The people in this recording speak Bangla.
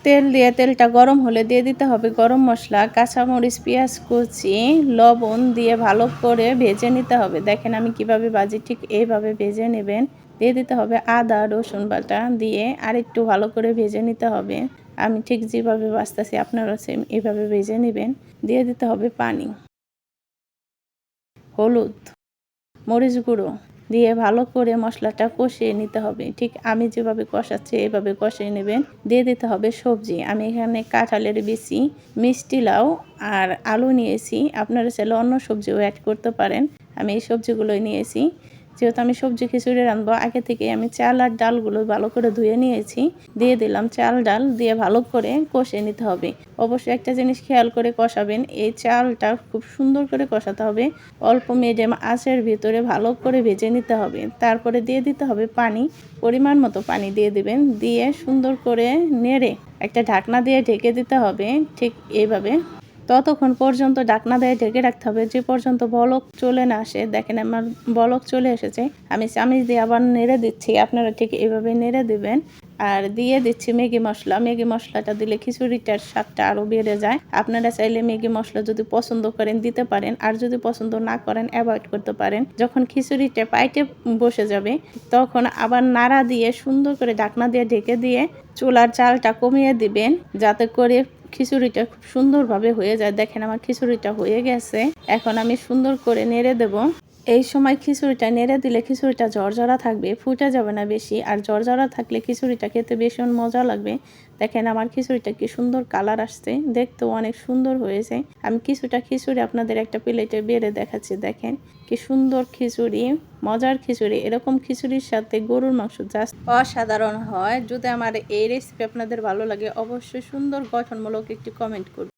তেল দিয়ে তেলটা গরম হলে দিয়ে দিতে হবে গরম মশলা, কাঁচামরিচ, পেঁয়াজ কুচি, লবণ দিয়ে ভালো করে ভেজে নিতে হবে। দেখেন আমি কিভাবে ভাজি, ঠিক এইভাবে ভেজে নেবেন। দিয়ে দিতে হবে আদা রসুন বাটা, দিয়ে আরেকটু ভালো করে ভেজে নিতে হবে। আমি ঠিক যেভাবে ভাজতেছি আপনারাও সেম এইভাবে ভেজে নেবেন। দিয়ে দিতে হবে পানি, হলুদ, মরিচ গুঁড়ো দিয়ে ভালো করে মশলাটা কষিয়ে নিতে হবে। ঠিক আমি যেভাবে কষাচ্ছি এভাবে কষিয়ে নেবেন। দিয়ে দিতে হবে সবজি। আমি এখানে কাঁঠালের বিচি, মিষ্টি লাউ আর আলু নিয়েছি। আপনারা চাইলে অন্য সবজিও অ্যাড করতে পারেন। আমি এই সবজিগুলোই নিয়েছি। যেহেতু আমি সবজি খিচুড়ি রাঁধবো, আগে থেকে আমি চাল আর ডালগুলো ভালো করে ধুয়ে নিয়েছি। দিয়ে দিলাম চাল ডাল, দিয়ে ভালো করে কষিয়ে নিতে হবে। অবশ্যই একটা জিনিস খেয়াল করে কষাবেন, এই চালটা খুব সুন্দর করে কষাতে হবে। অল্প মিডিয়াম আঁচের ভিতরে ভালো করে ভেজে নিতে হবে। তারপরে দিয়ে দিতে হবে পানি, পরিমাণ মতো পানি দিয়ে দিবেন। দিয়ে সুন্দর করে নেড়ে একটা ঢাকনা দিয়ে ঢেকে দিতে হবে। ঠিক এইভাবে ততক্ষণ পর্যন্ত ঢাকনা দিয়ে ঢেকে রাখতে হবে যে পর্যন্ত বলক চলে না আসে। দেখেন আমার বলক চলে এসেছে। আমি চামচ দিয়ে আবার নেড়ে দিচ্ছি। আপনারা ঠিক এইভাবে নেড়ে দিবেন। আর দিয়ে দিচ্ছি ম্যাগি মশলা। ম্যাগি মশলাটা দিলে খিচুড়িটার স্বাদটা আরও বেড়ে যায়। আপনারা চাইলে ম্যাগি মশলা যদি পছন্দ করেন দিতে পারেন, আর যদি পছন্দ না করেন অ্যাভয়েড করতে পারেন। যখন খিচুড়িটা পাইটে বসে যাবে তখন আবার নাড়া দিয়ে সুন্দর করে ঢাকনা দিয়ে ঢেকে দিয়ে চুলার জালটা কমিয়ে দিবেন, যাতে করে খিচুড়িটা খুব সুন্দরভাবে হয়ে যায়। দেখেন আমার খিচুড়িটা হয়ে গেছে। এখন আমি সুন্দর করে নেড়ে দেব। এই সময় খিচুড়িটা নেড়ে দিলে খিচুড়িটা ঝরঝরা থাকবে, ফুটে যাবে না বেশি। আর ঝরঝরা থাকলে খিচুড়িটা খেতে ভীষণ মজা লাগবে। দেখেন আমার খিচুড়িটা কি সুন্দর কালার আসছে, দেখতেও অনেক সুন্দর হয়েছে। আমি কিছুটা খিচুড়ি আপনাদের একটা প্লেটে বেড়ে দেখাচ্ছি। দেখেন কি সুন্দর খিচুড়ি, মজার খিচুড়ি। এরকম খিচুড়ির সাথে গরুর মাংস জাস্ট অসাধারণ হয়। যদি আমার এই রেসিপি আপনাদের ভালো লাগে অবশ্যই সুন্দর গঠনমূলক একটি কমেন্ট করুন।